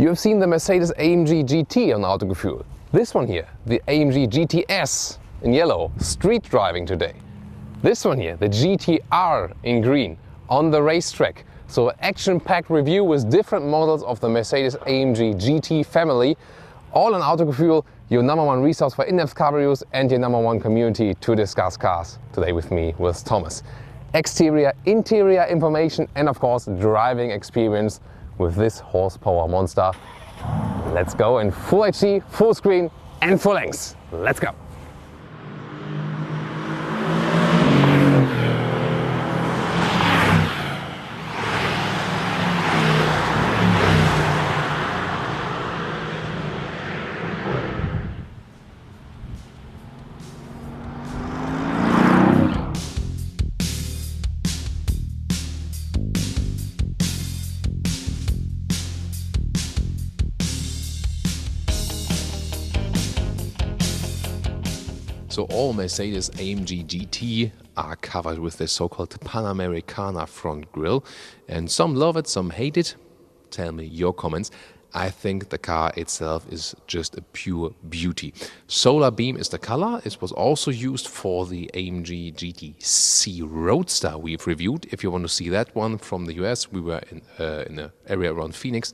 You have seen the Mercedes-AMG GT on Autogefühl. This one here, the AMG GT S in yellow, street driving today. This one here, the GTR in green, on the racetrack. So action-packed review with different models of the Mercedes-AMG GT family, all on Autogefühl, your #1 resource for in-depth car reviews and your #1 community to discuss cars. Today with me was Thomas. Exterior, interior information and of course driving experience with this horsepower monster. Let's go in full HD, full screen and full length. Let's go. So all Mercedes-AMG GT are covered with the so-called Panamericana front grille, and some love it, some hate it. Tell me your comments. I think the car itself is just a pure beauty. Solar beam is the color. It was also used for the AMG GT Roadster we've reviewed. If you want to see that one from the US, we were in an area around Phoenix.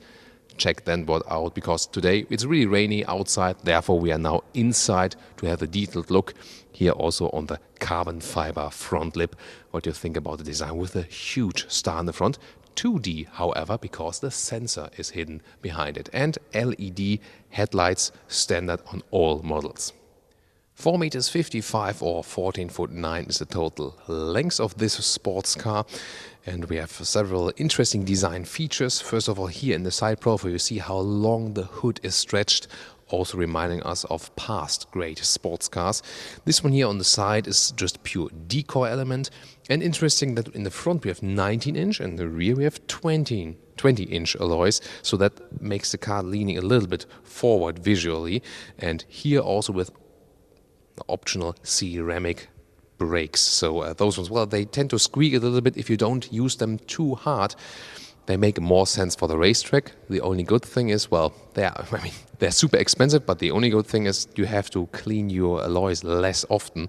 Check that one out, because today it's really rainy outside, therefore we are now inside to have a detailed look here also on the carbon fiber front lip. What do you think about the design with a huge star in the front? 2D, however, because the sensor is hidden behind it, and LED headlights standard on all models. 4.55 meters or 14'9" is the total length of this sports car, and we have several interesting design features. First of all, here in the side profile you see how long the hood is stretched, also reminding us of past great sports cars. This one here on the side is just pure decoy element, and interesting that in the front we have 19-inch and in the rear we have 20-inch alloys, so that makes the car leaning a little bit forward visually, and here also with optional ceramic brakes. So those ones, well, they tend to squeak a little bit if you don't use them too hard. They make more sense for the racetrack. The only good thing is, well, they're super expensive, but the only good thing is you have to clean your alloys less often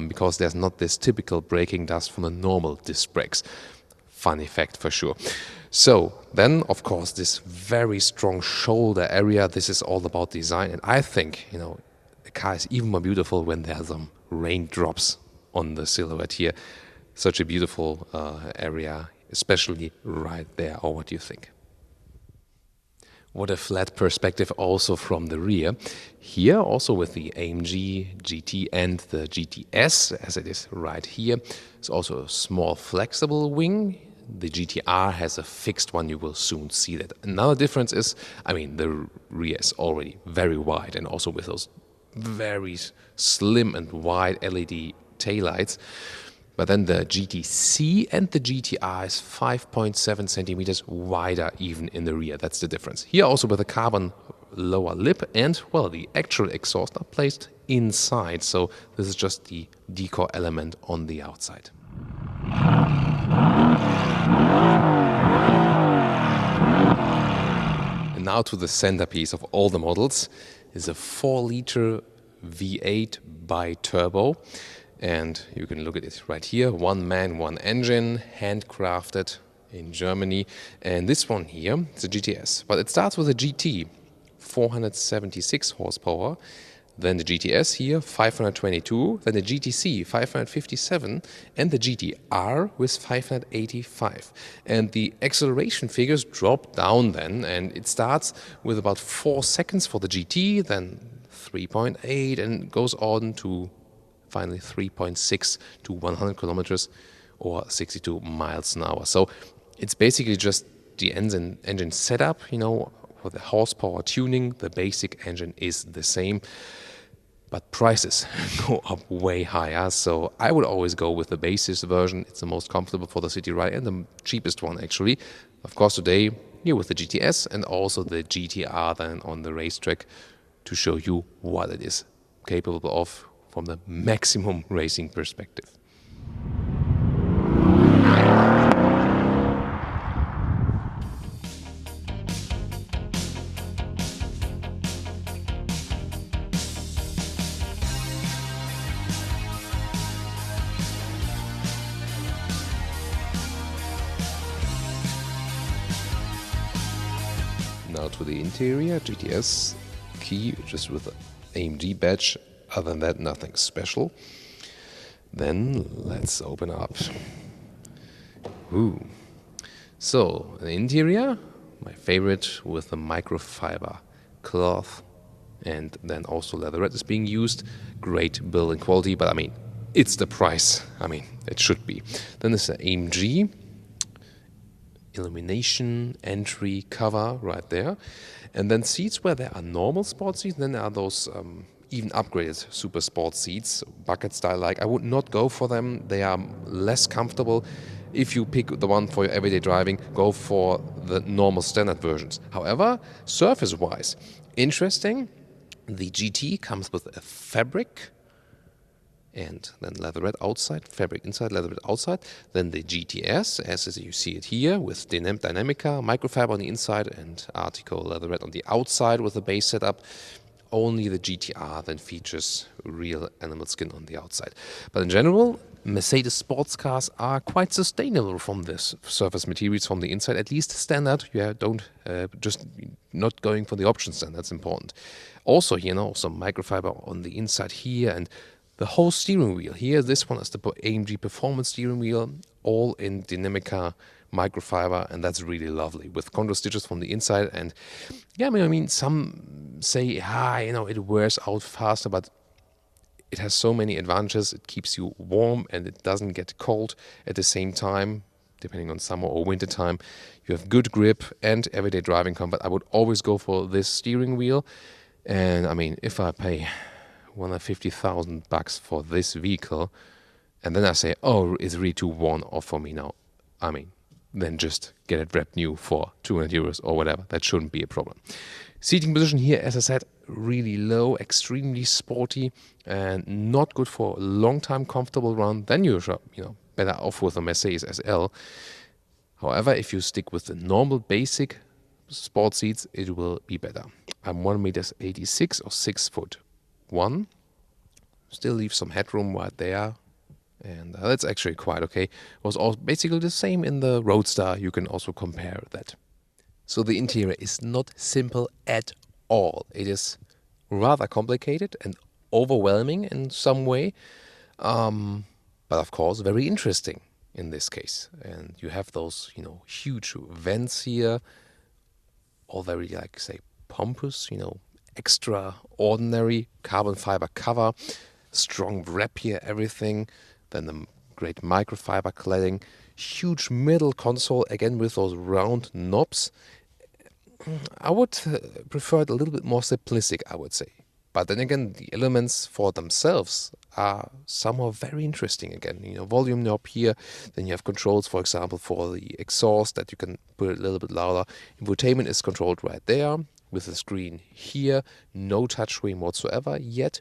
because there's not this typical braking dust from the normal disc brakes. Funny fact for sure. So then, of course, this very strong shoulder area. This is all about design, and I think, you know, the car is even more beautiful when there are some raindrops on the silhouette here. Such a beautiful area, especially right there. Or what do you think? What a flat perspective also from the rear. Here also with the AMG GT and the GTS, as it is right here. It's also a small flexible wing. The GTR has a fixed one, you will soon see that. Another difference is, I mean, the rear is already very wide, and also with those very slim and wide LED taillights. But then the GTC and the GTR is 5.7 centimeters wider even in the rear. That's the difference. Here also with a carbon lower lip, and well, the actual exhaust are placed inside. So this is just the decor element on the outside. And now to the centerpiece of all the models is a 4-liter V8 bi-turbo. And you can look at it right here, one man, one engine, handcrafted in Germany. And this one here is a GTS, but it starts with a GT, 476 horsepower. Then the GTS here, 522, then the GTC, 557, and the GTR with 585. And the acceleration figures drop down then, and it starts with about 4 seconds for the GT, then 3.8, and goes on to finally 3.6 to 100 kilometers or 62 miles an hour. So it's basically just the engine setup, you know, for the horsepower tuning. The basic engine is the same, but prices go up way higher. So I would always go with the basic version. It's the most comfortable for the city ride and the cheapest one actually. Of course, today here with the GTS and also the GTR then on the racetrack to show you what it is capable of from the maximum racing perspective. Now to the interior, GTS key, just with the AMG badge. Other than that, nothing special. Then let's open up. Ooh. So, the interior, my favorite, with the microfiber cloth, and then also leatherette is being used. Great building quality, but I mean, it's the price. I mean, it should be. Then there's the AMG illumination entry cover right there, and then seats where there are normal sport seats. Then there are those even upgraded super sport seats, bucket style like. I would not go for them. They are less comfortable. If you pick the one for your everyday driving, go for the normal standard versions. However, surface-wise, interesting. The GT comes with a fabric and then leatherette outside, fabric inside, leatherette outside. Then the GTS, as you see it here, with Dynamica, microfiber on the inside and Artico leatherette on the outside with the base setup. Only the GTR then features real animal skin on the outside. But in general, Mercedes sports cars are quite sustainable from this surface materials from the inside, at least standard. You don't just not going for the options, then that's important. Also, some microfiber on the inside here, and the whole steering wheel here. This one is the AMG Performance steering wheel, all in Dynamica microfiber, and that's really lovely with contour stitches from the inside. And yeah, I mean, some say, it wears out faster, but it has so many advantages. It keeps you warm and it doesn't get cold at the same time, depending on summer or winter time. You have good grip and everyday driving comfort. I would always go for this steering wheel. And I mean, if I pay $150,000 for this vehicle, and then I say, oh, it's really too worn off for me now, I mean, then just get it wrapped new for 200 euros or whatever. That shouldn't be a problem. Seating position here, as I said, really low, extremely sporty, and not good for a long time comfortable run. Then you're better off with a Mercedes SL. However, if you stick with the normal basic sport seats, it will be better. I'm 1.86 m or 6'1". Still leave some headroom right there. And that's actually quite okay. It was all basically the same in the Roadster. You can also compare that. So the interior is not simple at all. It is rather complicated and overwhelming in some way. But of course, very interesting in this case. And you have those, huge vents here. All very, pompous, extraordinary carbon fiber cover. Strong wrap here, everything. Then the great microfiber cladding, huge middle console, again with those round knobs. I would prefer it a little bit more simplistic, I would say. But then again, the elements for themselves are somehow very interesting again. Volume knob here, then you have controls, for example, for the exhaust that you can put it a little bit louder. Infotainment is controlled right there with the screen here, no touchscreen whatsoever yet.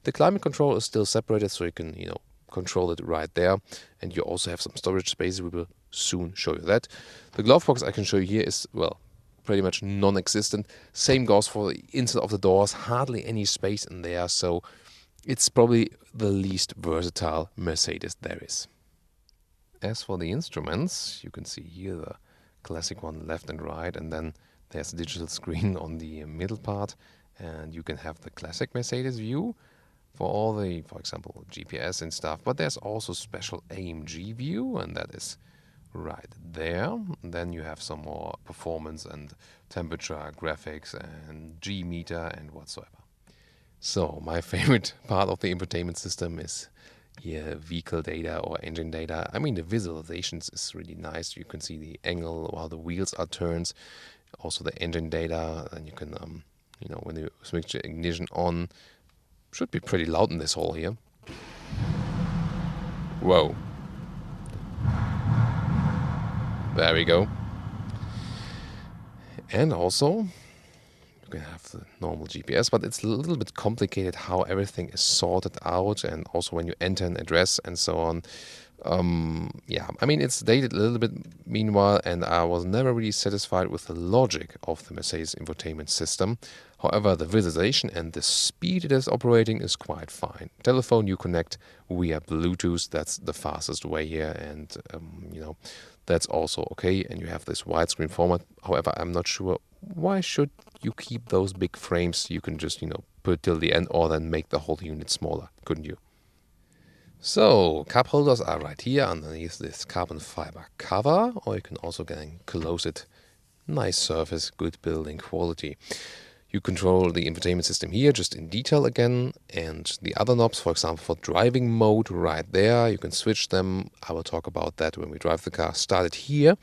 The climate control is still separated, so you can, control it right there. And you also have some storage space. We will soon show you that. The glove box I can show you here is, pretty much non-existent. Same goes for the inside of the doors. Hardly any space in there. So it's probably the least versatile Mercedes there is. As for the instruments, you can see here the classic one left and right. And then there's a digital screen on the middle part. And you can have the classic Mercedes view for all the, for example, GPS and stuff. But there's also special AMG view, and that is right there. And then you have some more performance and temperature graphics and G meter and whatsoever. So my favorite part of the infotainment system is here vehicle data or engine data. I mean, the visualizations is really nice. You can see the angle while the wheels are turned. Also the engine data, and you can, when you switch the ignition on, should be pretty loud in this hall here. Whoa. There we go. And also, you can have the normal GPS, but it's a little bit complicated how everything is sorted out, and also when you enter an address and so on. It's dated a little bit meanwhile, and I was never really satisfied with the logic of the Mercedes infotainment system. However, the visualization and the speed it is operating is quite fine. Telephone you connect via Bluetooth, that's the fastest way here, and that's also okay. And you have this widescreen format. However, I'm not sure why should you keep those big frames? You can just, put it till the end or then make the whole unit smaller, couldn't you? So, cup holders are right here underneath this carbon fiber cover, or you can also again close it. Nice surface, good building quality. You control the infotainment system here, just in detail again, and the other knobs, for example, for driving mode right there. You can switch them. I will talk about that when we drive the car. Start it here.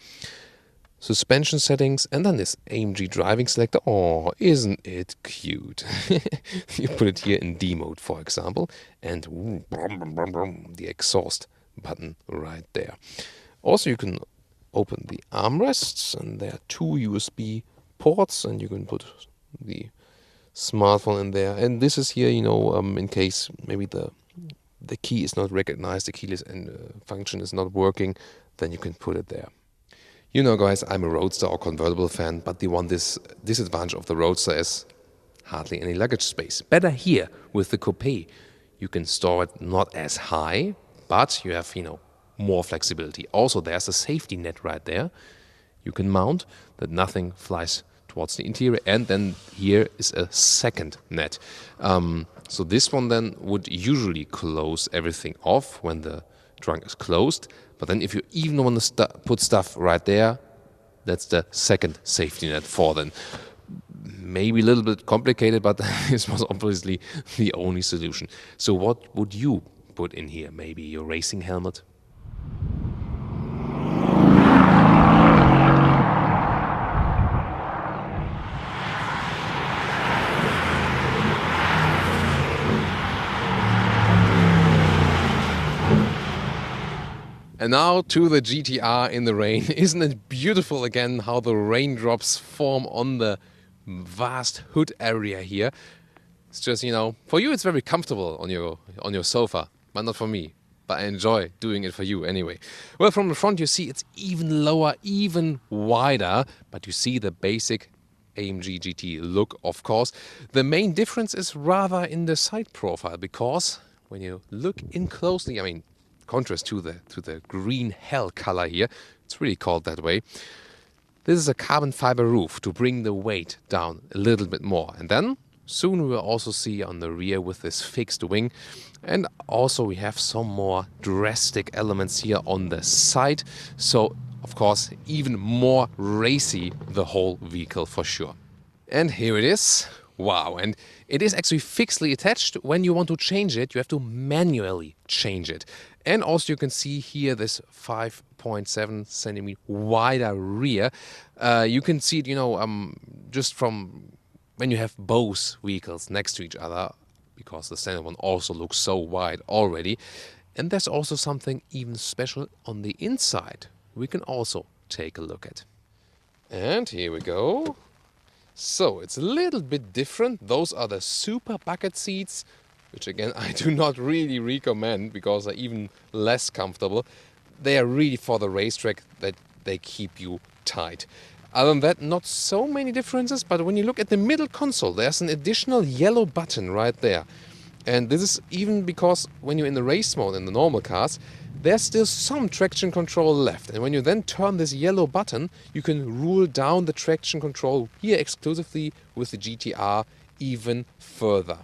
Suspension settings, and then this AMG driving selector. Oh, isn't it cute? You put it here in D mode, for example, and the exhaust button right there. Also, you can open the armrests, and there are 2 USB ports, and you can put the smartphone in there. And this is here, in case maybe the key is not recognized, the keyless function is not working, then you can put it there. Guys, I'm a Roadster or convertible fan, but the one disadvantage of the Roadster is hardly any luggage space. Better here with the Coupe. You can store it not as high, but you have, more flexibility. Also, there's a safety net right there. You can mount that nothing flies towards the interior. And then here is a second net. So this one then would usually close everything off when the trunk is closed. But then if you even want to put stuff right there, that's the second safety net for them. Maybe a little bit complicated, but this was obviously the only solution. So what would you put in here? Maybe your racing helmet? And now to the GTR in the rain. Isn't it beautiful again how the raindrops form on the vast hood area here? It's just, for you it's very comfortable on your sofa, but not for me. But I enjoy doing it for you anyway. Well, from the front you see it's even lower, even wider, but you see the basic AMG GT look, of course. The main difference is rather in the side profile, because when you look in closely, contrast to the green hell color here, it's really called that way. This is a carbon fiber roof to bring the weight down a little bit more. And then soon we will also see on the rear with this fixed wing. And also we have some more drastic elements here on the side. So of course even more racy the whole vehicle for sure. And here it is. Wow, and it is actually fixedly attached. When you want to change it, you have to manually change it. And also you can see here this 5.7 centimeter wider rear. You can see it, just from when you have both vehicles next to each other, because the standard one also looks so wide already. And there's also something even special on the inside we can also take a look at. And here we go. So it's a little bit different. Those are the super bucket seats, which again I do not really recommend because they're even less comfortable. They are really for the racetrack, that they keep you tight. Other than that, not so many differences, but when you look at the middle console, there's an additional yellow button right there. And this is even because when you're in the race mode in the normal cars, there's still some traction control left. And when you then turn this yellow button, you can rule down the traction control here exclusively with the GTR even further.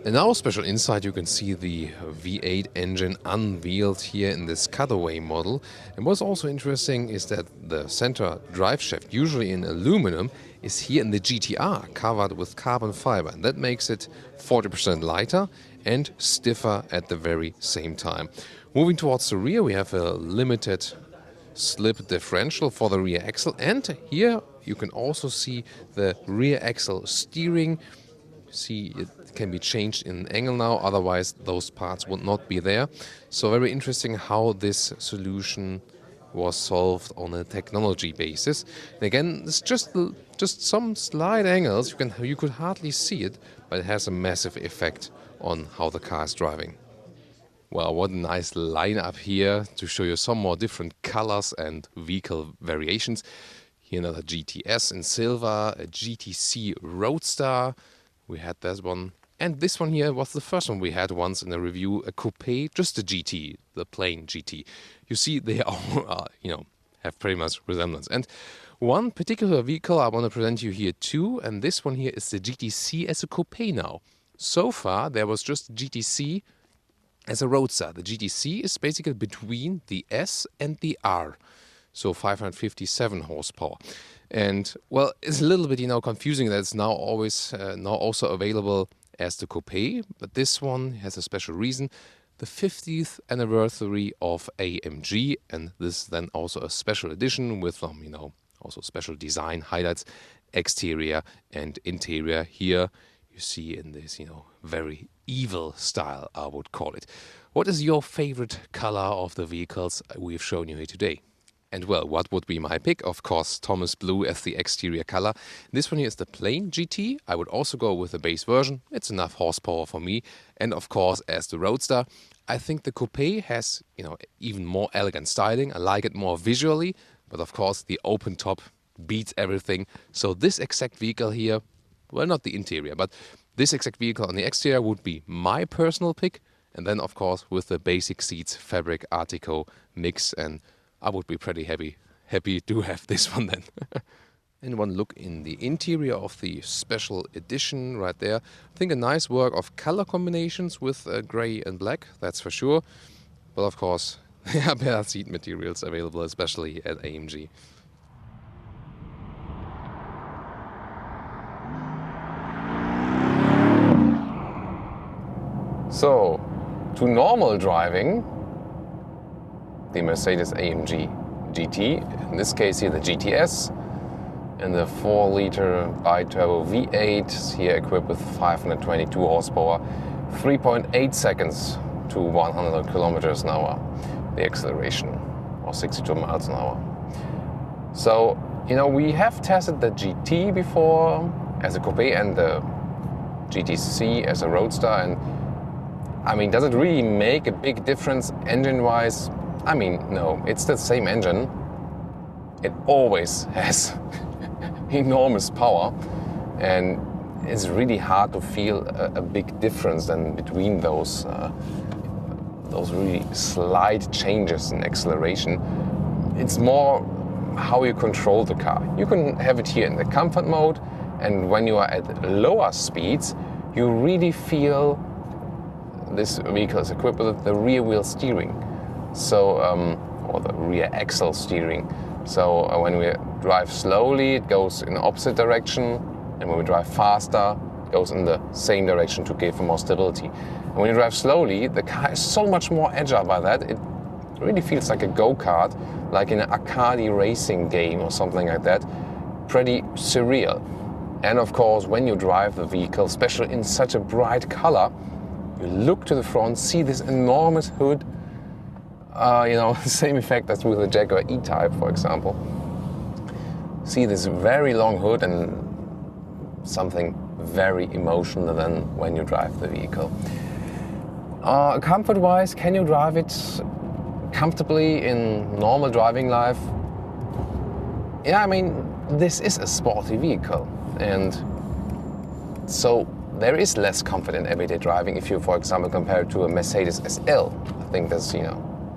And now special inside you can see the V8 engine unveiled here in this cutaway model. And what's also interesting is that the center drive shaft, usually in aluminum, is here in the GTR covered with carbon fiber. And that makes it 40% lighter and stiffer at the very same time. Moving towards the rear, we have a limited slip differential for the rear axle. And here you can also see the rear axle steering. See, it can be changed in angle now, otherwise those parts would not be there. So very interesting how this solution was solved on a technology basis. And again, it's just some slight angles. You could hardly see it, but it has a massive effect on how the car is driving. Well, what a nice lineup here to show you some more different colors and vehicle variations. Here another GTS in silver, a GTC Roadster. We had that one. And this one here was the first one we had once in a review, a coupe, just a GT, the plain GT. You see, they all, have pretty much resemblance. And One particular vehicle I want to present you here too, and this one here is the GTC as a coupe now. So far there was just GTC as a roadster. The GTC is basically between the S and the R, so 557 horsepower. And well, it's a little bit, confusing that it's now also available as the coupe, but this one has a special reason. The 50th anniversary of AMG, and this is then also a special edition with also special design highlights, exterior and interior. Here you see in this, very evil style, I would call it. What is your favorite color of the vehicles we've shown you here today? And well, what would be my pick? Of course, Thomas Blue as the exterior color. This one here is the plain GT. I would also go with the base version. It's enough horsepower for me. And of course, as the roadster, I think the coupe has, even more elegant styling. I like it more visually, but of course the open top beats everything. So this exact vehicle here, well, not the interior, but this exact vehicle on the exterior would be my personal pick. And then of course with the basic seats, fabric, Artico mix, and I would be pretty happy to have this one then. And one look in the interior of the special edition right there. I think a nice work of color combinations with grey and black, that's for sure. But of course, there are better seat materials available, especially at AMG. So, to normal driving, the Mercedes-AMG GT, in this case here the GTS, and the 4-liter bi-turbo V8, here equipped with 522 horsepower, 3.8 seconds to 100 kilometers an hour, the acceleration, or 62 miles an hour. So, we have tested the GT before as a coupe and the GTC as a roadster, and does it really make a big difference engine-wise? No, it's the same engine. It always has enormous power, and it's really hard to feel a big difference then between those really slight changes in acceleration. It's more how you control the car. You can have it here in the comfort mode, and when you are at lower speeds, you really feel this vehicle is equipped with the rear wheel steering. So, or the rear axle steering. So when we drive slowly, it goes in the opposite direction, and when we drive faster, it goes in the same direction to give more stability. And when you drive slowly, the car is so much more agile by that. It really feels like a go-kart, like in an arcade racing game or something like that. Pretty surreal. And of course, when you drive the vehicle, especially in such a bright color, you look to the front, see this enormous hood. Same effect as with the Jaguar E-Type, for example. See this very long hood and something very emotional than when you drive the vehicle. Comfort-wise, can you drive it comfortably in normal driving life? Yeah, this is a sporty vehicle, and so there is less comfort in everyday driving if you, for example, compare it to a Mercedes SL. I think that's,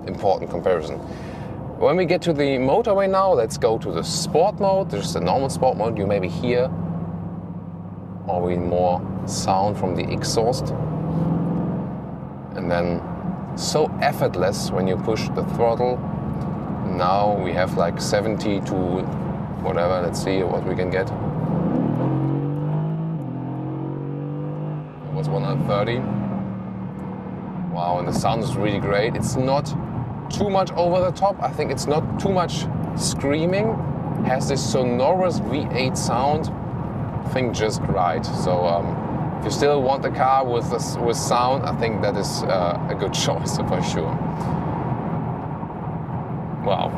important comparison. When we get to the motorway now, let's go to the sport mode. There's the normal sport mode. You maybe hear or more sound from the exhaust. And then so effortless when you push the throttle. Now we have like 70 to whatever. Let's see what we can get. It was 130. Wow, and the sound is really great. It's not too much over the top. I think it's not too much screaming. Has this sonorous V8 sound. I think just right. So if you still want a car with sound, I think that is a good choice for sure. Wow,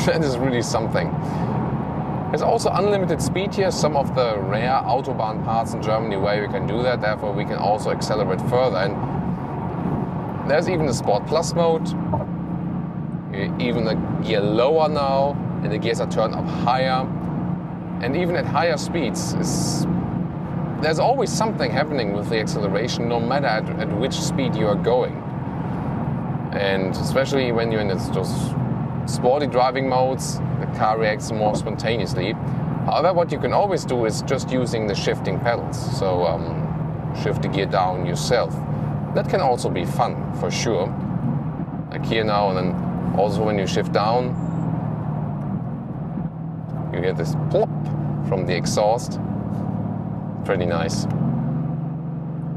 that is really something. There's also unlimited speed here. Some of the rare Autobahn parts in Germany where you can do that. Therefore, we can also accelerate further. And there's even the Sport Plus mode. Even the gear lower now, and the gears are turned up higher. And even at higher speeds, there's always something happening with the acceleration, no matter at which speed you are going. And especially when you're in those sporty driving modes, the car reacts more spontaneously. However, what you can always do is just using the shifting pedals. So shift the gear down yourself. That can also be fun, for sure. Like here now, and then also when you shift down, you get this plop from the exhaust. Pretty nice.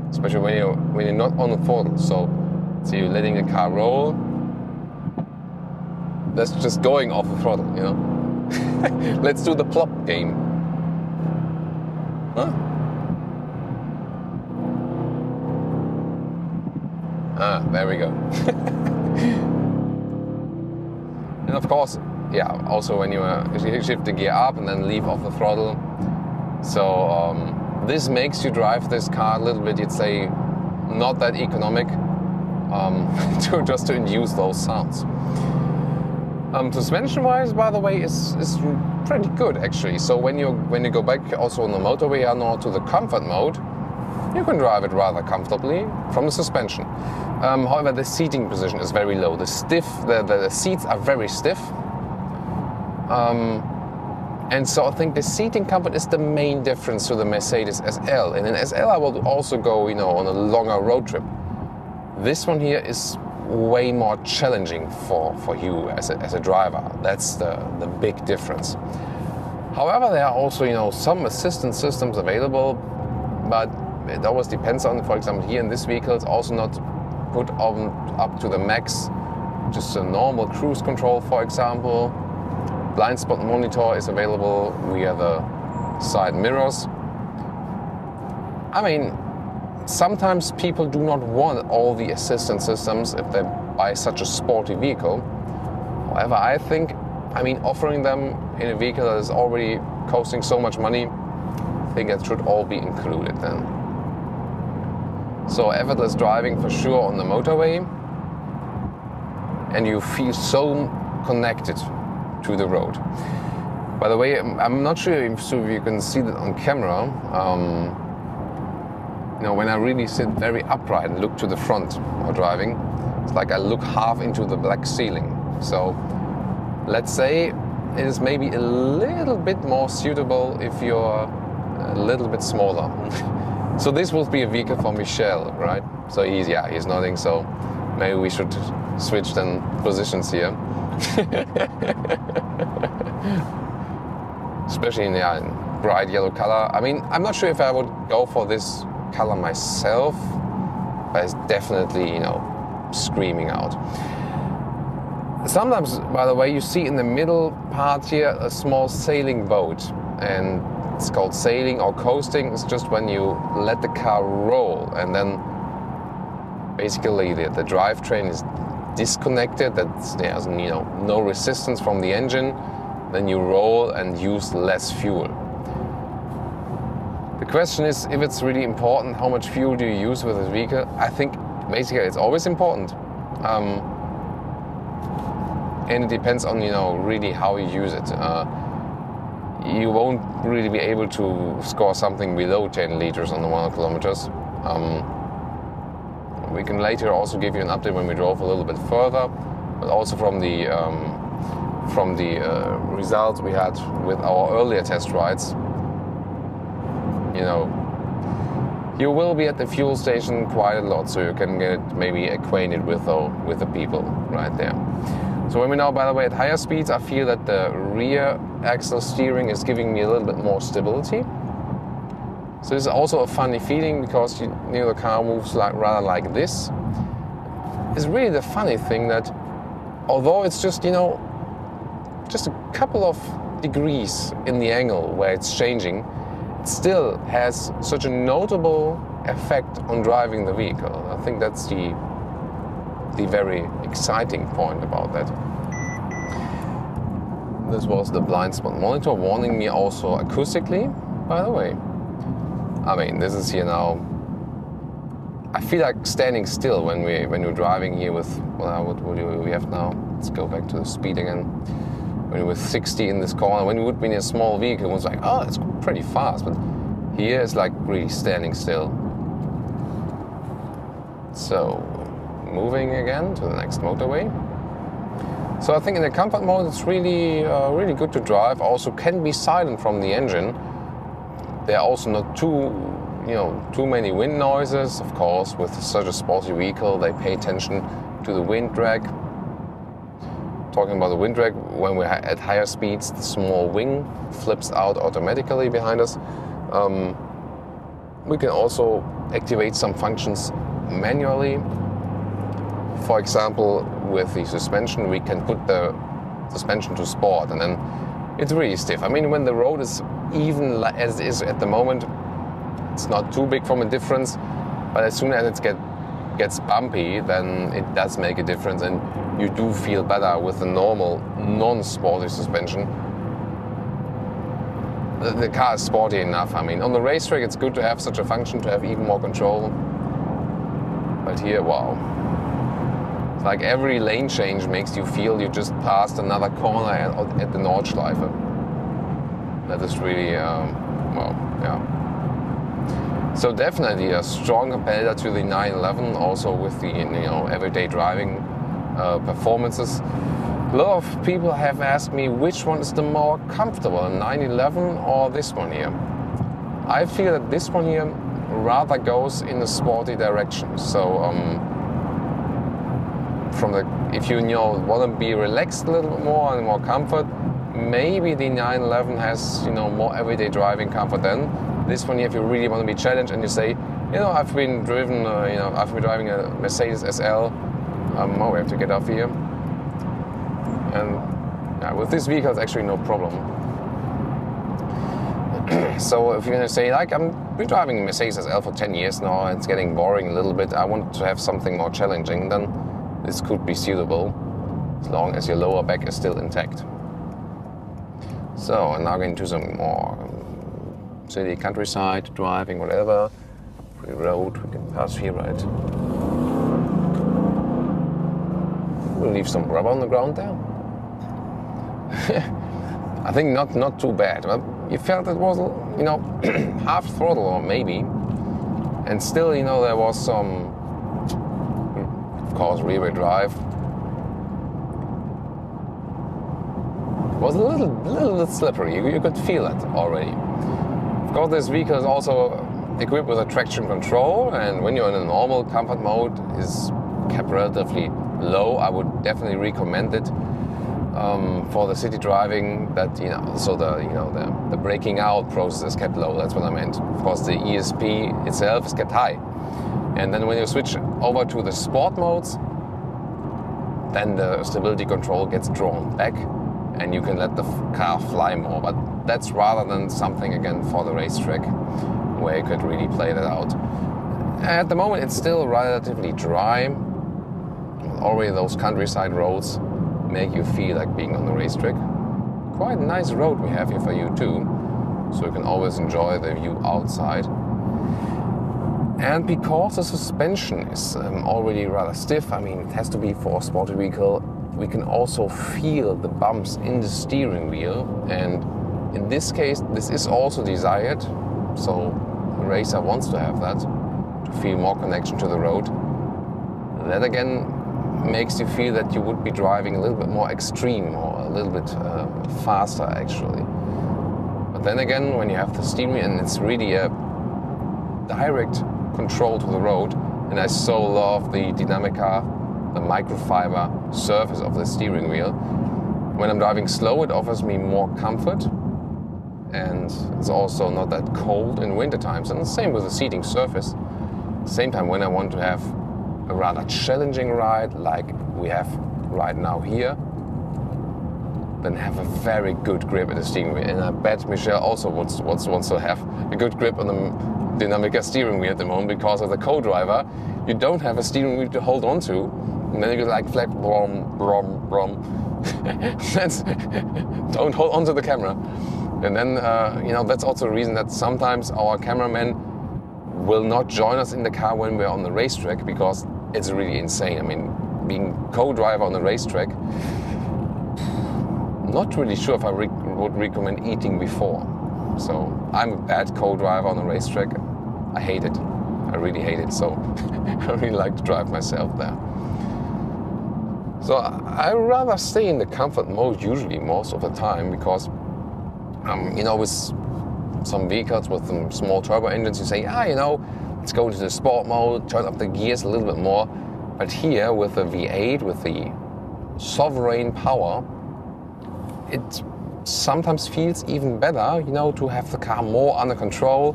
Especially when you're not on the throttle. So you're letting the car roll. That's just going off the throttle, you know. Let's do the plop game. Huh? Ah, there we go. And of course, yeah, also when you shift the gear up and then leave off the throttle. So this makes you drive this car a little bit, you'd say, not that economic, just to induce those sounds. Suspension-wise, by the way, is pretty good actually. So when you go back also on the motorway and now to the comfort mode, you can drive it rather comfortably from the suspension. However, the seating position is very low. The seats are very stiff. And so I think the seating comfort is the main difference to the Mercedes SL. And in SL I will also go, you know, on a longer road trip. This one here is way more challenging for you as a driver. That's the big difference. However, there are also, you know, some assistance systems available, but it always depends on, for example, here in this vehicle, it's also not put on up to the max. Just a normal cruise control, for example. Blind spot monitor is available via the side mirrors. I mean, sometimes people do not want all the assistance systems if they buy such a sporty vehicle. However, I think, offering them in a vehicle that is already costing so much money, I think that should all be included then. So effortless driving for sure on the motorway, and you feel so connected to the road. By the way, I'm not sure if you can see that on camera. You know, when I really sit very upright and look to the front while driving, it's like I look half into the black ceiling. So let's say it is maybe a little bit more suitable if you're a little bit smaller. So this will be a vehicle for Michel, right? So he's nodding, so maybe we should switch then positions here. Especially in bright yellow color. I'm not sure if I would go for this color myself, but it's definitely, you know, screaming out. Sometimes, by the way, you see in the middle part here a small sailing boat, and it's called sailing or coasting. It's just when you let the car roll, and then basically the drivetrain is disconnected, there's no resistance from the engine, then you roll and use less fuel. The question is if it's really important how much fuel do you use with this vehicle. I think basically it's always important, and it depends on, you know, really how you use it. You won't really be able to score something below 10 liters on the 100 kilometers. We can later also give you an update when we drove a little bit further, but also from the results we had with our earlier test rides. You know, you will be at the fuel station quite a lot, so you can get maybe acquainted with the people right there. So when we're now, by the way, at higher speeds, I feel that the rear axle steering is giving me a little bit more stability. So this is also a funny feeling because you know the car moves rather like this. It's really the funny thing that although it's just, you know, just a couple of degrees in the angle where it's changing, it still has such a notable effect on driving the vehicle. I think that's the very exciting point about that. This was the blind spot monitor warning me also acoustically, by the way. This is here now. I feel like standing still when you're driving here with, what do we have now? Let's go back to the speed again. When you're with 60 in this corner, when you would be in a small vehicle, it was like, oh, it's pretty fast. But here it's like really standing still. So, moving again to the next motorway. So I think in the comfort mode it's really really good to drive. Also can be silent from the engine. There are also not too many wind noises. Of course, with such a sporty vehicle, they pay attention to the wind drag. Talking about the wind drag, when we're at higher speeds, the small wing flips out automatically behind us. We can also activate some functions manually. For example, with the suspension, we can put the suspension to sport, and then it's really stiff. I mean, when the road is even as it is at the moment, it's not too big from a difference, but as soon as it gets bumpy, then it does make a difference, and you do feel better with the normal, non-sporty suspension. The car is sporty enough. I mean, on the racetrack, it's good to have such a function, to have even more control. But here, wow. It's like every lane change makes you feel you just passed another corner at the Nordschleife. That is really, well, yeah. So definitely a strong competitor to the 911, also with the everyday driving performances. A lot of people have asked me which one is the more comfortable, a 911 or this one here. I feel that this one here rather goes in a sporty direction. So if you want to be relaxed a little bit more and more comfort, maybe the 911 has more everyday driving comfort than this one here. If you really want to be challenged and you say, I've been driving a Mercedes SL. Oh, we have to get off here. And yeah, with this vehicle, it's actually no problem. So if you're going to say, like, I've been driving a Mercedes SL for 10 years now, and it's getting boring a little bit, I want to have something more challenging, then this could be suitable, as long as your lower back is still intact. So, I'm now going to do some more city, countryside, driving, whatever. Free road, we can pass here, right? We'll leave some rubber on the ground there. I think not too bad. But you felt it was, half throttle or maybe, and still, there was some, of course, rear-wheel drive. It was a little bit slippery. You could feel it already. Of course, this vehicle is also equipped with a traction control, and when you're in a normal comfort mode, is kept relatively low. I would definitely recommend it for the city driving. That so the braking out process is kept low. That's what I meant. Of course, the ESP itself is kept high, and then when you switch over to the sport modes, then the stability control gets drawn back, and you can let the car fly more. But that's rather than something again for the racetrack, where you could really play that out. At the moment, it's still relatively dry. Already those countryside roads make you feel like being on the racetrack. Quite a nice road we have here for you too, so you can always enjoy the view outside. And because the suspension is already rather stiff, I mean, it has to be for a sporty vehicle, we can also feel the bumps in the steering wheel, and in this case this is also desired, so the racer wants to have that, to feel more connection to the road. That again makes you feel that you would be driving a little bit more extreme, or a little bit faster actually. But then again, when you have the steering wheel and it's really a direct control to the road, and I so love the Dinamica, the microfiber surface of the steering wheel. When I'm driving slow, it offers me more comfort, and it's also not that cold in winter times. And the same with the seating surface. At the same time, when I want to have a rather challenging ride, like we have right now here, then have a very good grip at the steering wheel. And I bet Michelle also wants to have a good grip on the Dinamica steering wheel at the moment, because of the co-driver. You don't have a steering wheel to hold on to, and then you go like flat, brom, brom, brom. Don't hold on to the camera. And then, that's also a reason that sometimes our cameramen will not join us in the car when we're on the racetrack, because it's really insane. I mean, being co-driver on the racetrack, not really sure if I would recommend eating before. So I'm a bad co-driver on the racetrack. I hate it. I really hate it. So I really like to drive myself there. So I rather stay in the comfort mode usually most of the time because, you know, with some vehicles with some small turbo engines, you say, you know, let's go into the sport mode, turn up the gears a little bit more. But here with the V8, with the sovereign power, it sometimes feels even better, you know, to have the car more under control,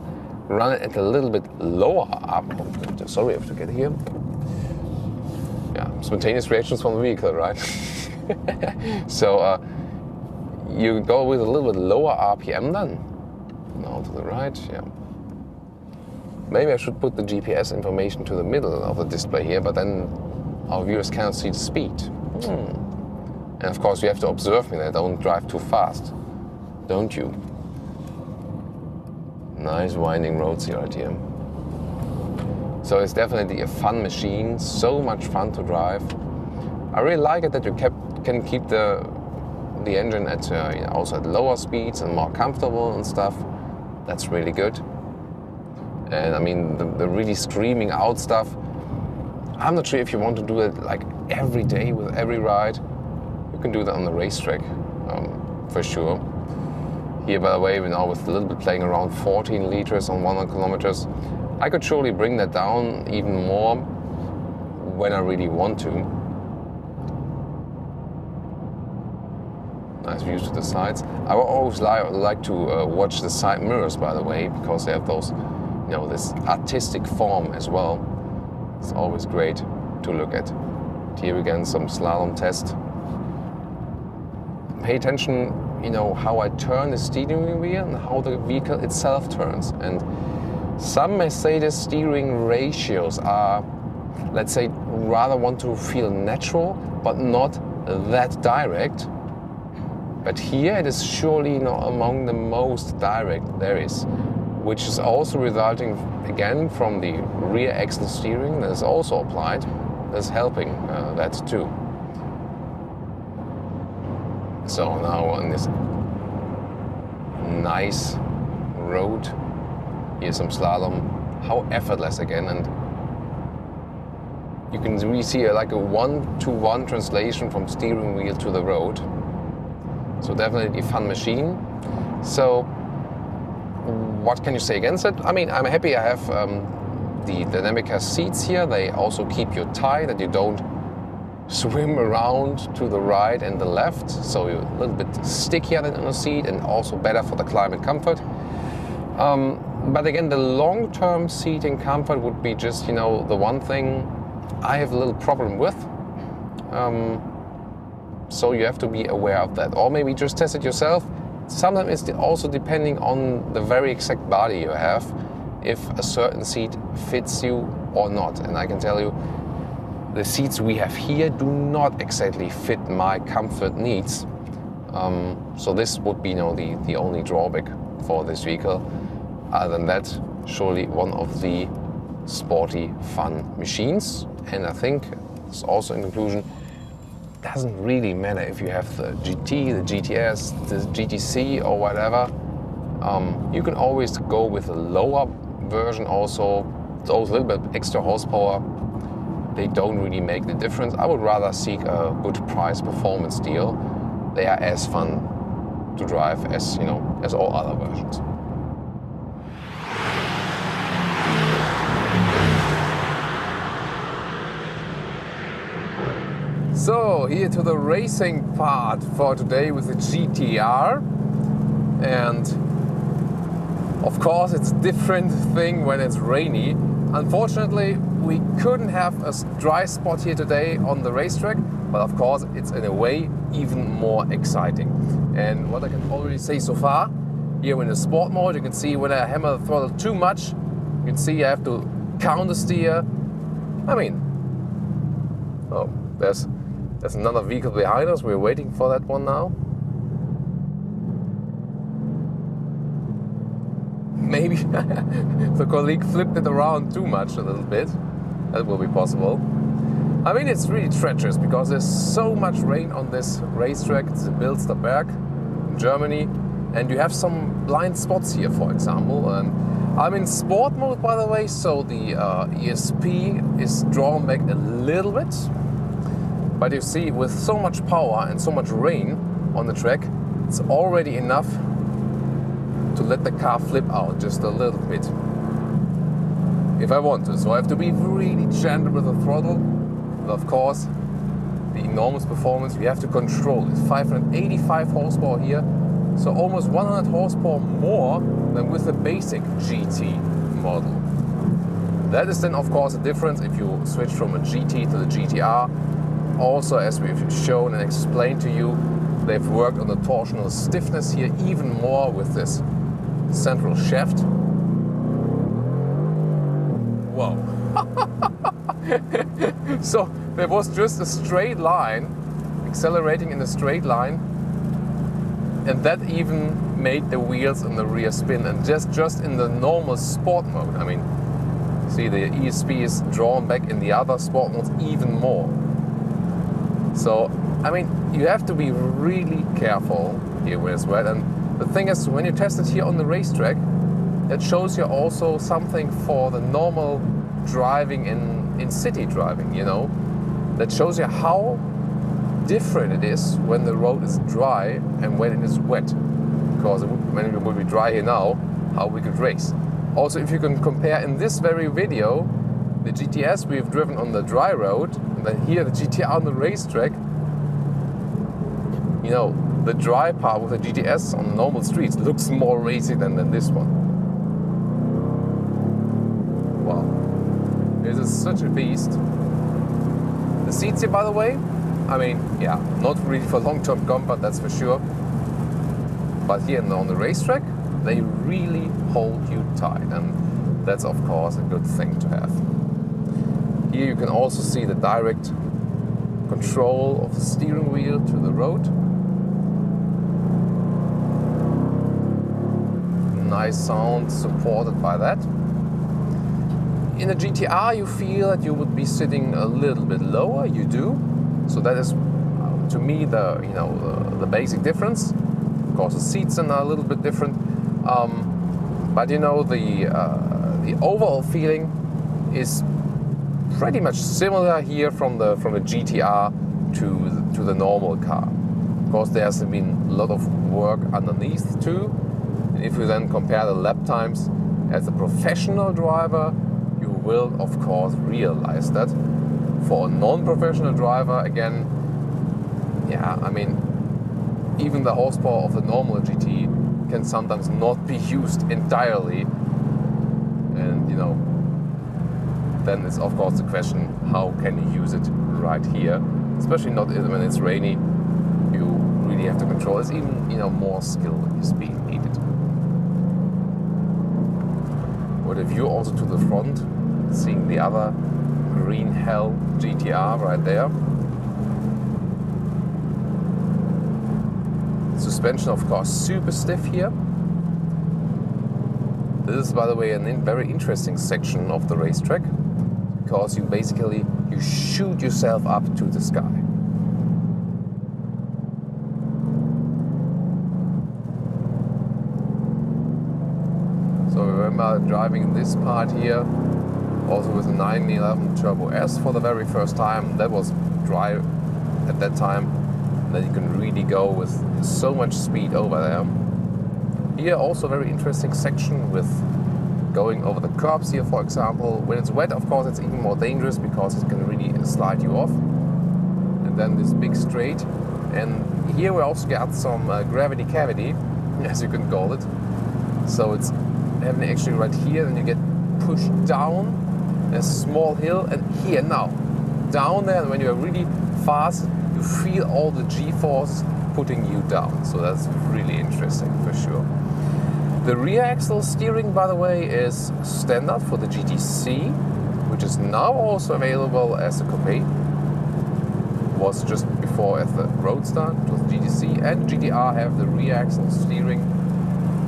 run it at a little bit lower up. Sorry, I have to get here. Yeah, spontaneous reactions from the vehicle, right? So you go with a little bit lower RPM then. Now to the right, yeah. Maybe I should put the GPS information to the middle of the display here, but then our viewers cannot see the speed. And of course you have to observe me that I don't drive too fast, don't you? Nice winding roads here right here. So it's definitely a fun machine, so much fun to drive. I really like it that you can keep the engine at also at lower speeds and more comfortable and stuff. That's really good. And I mean the really screaming out stuff, I'm not sure if you want to do it like every day with every ride. You can do that on the racetrack, for sure. Here, by the way, we're now with a little bit playing around 14 liters on 100 kilometers. I could surely bring that down even more when I really want to. Nice views to the sides. I always like to watch the side mirrors, by the way, because they have those, you know, this artistic form as well. It's always great to look at. Here again, some slalom test. Pay attention, you know, how I turn the steering wheel and how the vehicle itself turns. And some Mercedes steering ratios are, let's say, rather want to feel natural, but not that direct. But here it is surely, you know, among the most direct there is, which is also resulting again from the rear axle steering that is also applied. That's helping that too. So now on this nice road, here's some slalom, how effortless again, and you can really see like a 1-to-1 translation from steering wheel to the road. So definitely a fun machine. So what can you say against it? I mean, I'm happy I have the Dynamica seats here. They also keep you tight, that you don't swim around to the right and the left. So you're a little bit stickier than in a seat and also better for the climate comfort. But again, the long-term seating comfort would be just, you know, the one thing I have a little problem with. So you have to be aware of that. Or maybe just test it yourself. Sometimes it's also depending on the very exact body you have, if a certain seat fits you or not. And I can tell you, the seats we have here do not exactly fit my comfort needs. So this would be, you know, the only drawback for this vehicle. Other than that, surely one of the sporty, fun machines. And I think it's also in conclusion, doesn't really matter if you have the GT, the GTS, the GTC or whatever. You can always go with a lower version also. It's also a little bit extra horsepower. They don't really make the difference. I would rather seek a good price performance deal. They are as fun to drive as, you know, as all other versions. So here to the racing part for today with the GTR, and of course it's a different thing when it's rainy. Unfortunately, we couldn't have a dry spot here today on the racetrack, but of course it's in a way even more exciting. And what I can already say so far, here in the sport mode, you can see when I hammer the throttle too much, you can see I have to counter steer. I mean, oh, there's another vehicle behind us. We're waiting for that one now. Maybe the colleague flipped it around too much a little bit. That will be possible. I mean, it's really treacherous because there's so much rain on this racetrack. It's the Bilsterberg in Germany. And you have some blind spots here, for example. And I'm in sport mode, by the way, so the ESP is drawn back a little bit. But you see, with so much power and so much rain on the track, it's already enough to let the car flip out just a little bit, if I want to. So I have to be really gentle with the throttle. But of course, the enormous performance, we have to control it. 585 horsepower here, so almost 100 horsepower more than with the basic GT model. That is then of course a difference if you switch from a GT to the GTR. Also, as we've shown and explained to you, they've worked on the torsional stiffness here even more with this central shaft. Wow. So there was just a straight line, accelerating in a straight line, and that even made the wheels in the rear spin, and just in the normal sport mode. I mean, see, the ESP is drawn back in the other sport modes even more. So, I mean, you have to be really careful here with as well. And the thing is, when you test it here on the racetrack, it shows you also something for the normal driving in city driving, you know. That shows you how different it is when the road is dry and when it is wet. Because when it will be dry here now, how we could race. Also, if you can compare in this very video the GTS we've driven on the dry road, and then here the GTR on the racetrack, you know, the dry part with the GTS on normal streets looks more racy than this one. Wow, this is such a beast. The seats here, by the way, I mean, yeah, not really for long-term comfort, that's for sure. But here on the racetrack, they really hold you tight, and that's of course a good thing to have. Here you can also see the direct control of the steering wheel to the road. Nice sound supported by that. In a GTR you feel that you would be sitting a little bit lower, you do. So that is to me the basic difference. Of course the seats are a little bit different. But you know, the overall feeling is pretty much similar here from the GTR to the normal car. Of course, there's been a lot of work underneath too. And if you then compare the lap times as a professional driver, you will of course realize that. For a non-professional driver, again, yeah, I mean, even the horsepower of the normal GT can sometimes not be used entirely, and you know, then it's of course the question, how can you use it right here, especially not when it's rainy. You really have to control. It's even, you know, more skill is being needed. With a view also to the front, seeing the other green hell GTR right there. Suspension, of course, super stiff here. This is, by the way, a very interesting section of the racetrack, because you basically shoot yourself up to the sky. So remember driving this part here, also with a 911 Turbo S for the very first time. That was dry at that time. Then you can really go with so much speed over there. Here also a very interesting section with going over the curbs here, for example. When it's wet, of course, it's even more dangerous because it can really slide you off. And then this big straight. And here we also got some gravity cavity, as you can call it. So it's happening actually right here, and you get pushed down a small hill, and here now, down there, and when you're really fast, you feel all the G-force putting you down. So that's really interesting for sure. The rear axle steering, by the way, is standard for the GTC, which is now also available as a coupe. Was just before as the Roadster. It was GTC and GTR have the rear axle steering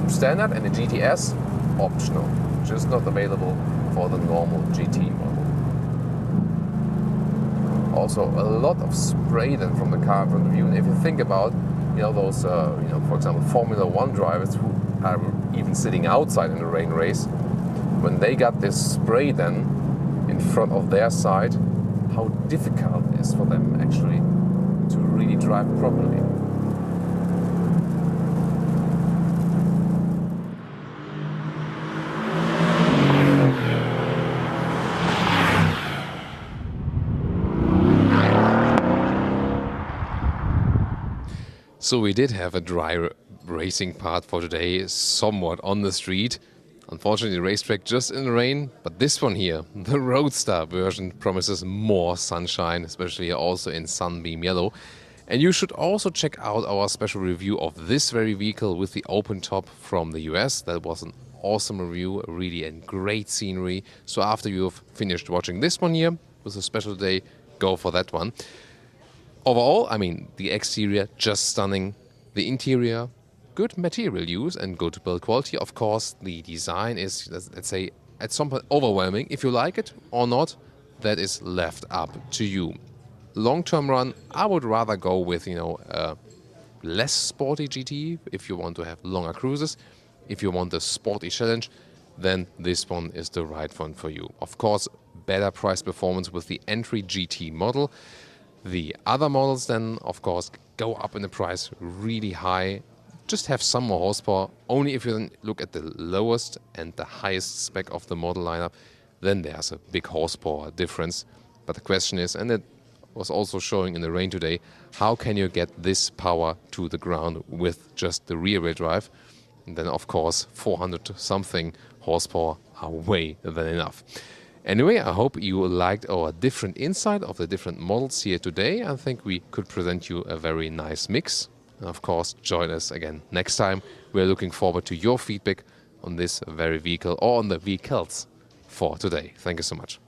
standard, and the GTS optional, just not available for the normal GT model. Also a lot of spray then from the car in front of you. And if you think about, you know, those, for example, Formula 1 drivers who are even sitting outside in the rain race, when they got this spray then in front of their side, how difficult it is for them actually to really drive properly. So we did have a dry racing part for today, somewhat on the street. Unfortunately, the racetrack just in the rain, but this one here, the Roadster version, promises more sunshine, especially also in Sunbeam Yellow. And you should also check out our special review of this very vehicle with the open top from the US. That was an awesome review, really, and great scenery. So after you've finished watching this one here with a special day, go for that one. Overall, I mean, the exterior just stunning, the interior, good material use and good build quality. Of course, the design is, let's say, at some point overwhelming. If you like it or not, that is left up to you. Long-term run, I would rather go with, a less sporty GT if you want to have longer cruises. If you want a sporty challenge, then this one is the right one for you. Of course, better price performance with the entry GT model. The other models then, of course, go up in the price really high. Just have some more horsepower. Only if you then look at the lowest and the highest spec of the model lineup, then there's a big horsepower difference. But the question is, and it was also showing in the rain today, how can you get this power to the ground with just the rear-wheel drive? And then, of course, 400-something horsepower are way than enough. Anyway, I hope you liked our different insight of the different models here today. I think we could present you a very nice mix. And of course, join us again next time. We're looking forward to your feedback on this very vehicle or on the vehicles for today. Thank you so much.